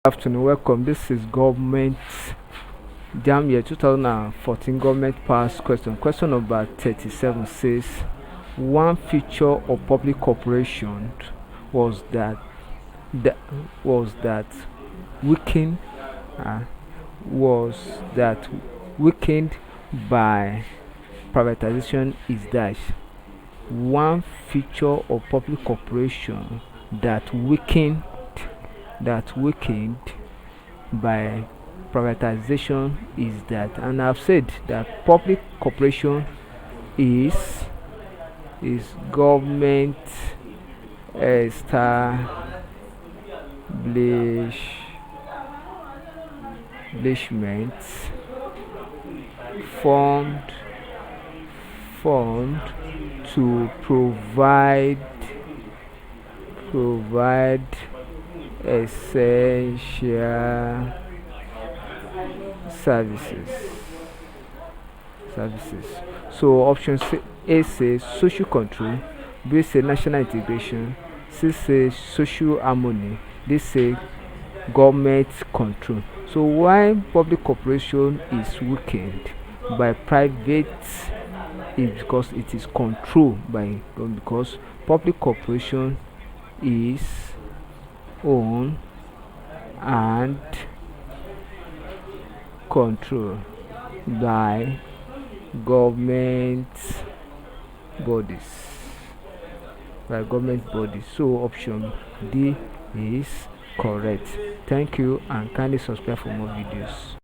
Afternoon, welcome. This is government Jamb year 2014 government pass question. Question number 37 says one feature of public corporation was that was that weakened uh, was that weakened by privatization is dash. One feature of public corporation that weakened by privatization is that, and I've said that public corporation is government establishment formed formed to provide essential services services. So option A says social control, B says national integration, C says social harmony, D say government control. So why public corporation is weakened by private is because it is controlled by government, because public corporation is owned and controlled by government bodies by government bodies. So option D is correct. Thank you and kindly subscribe for more videos.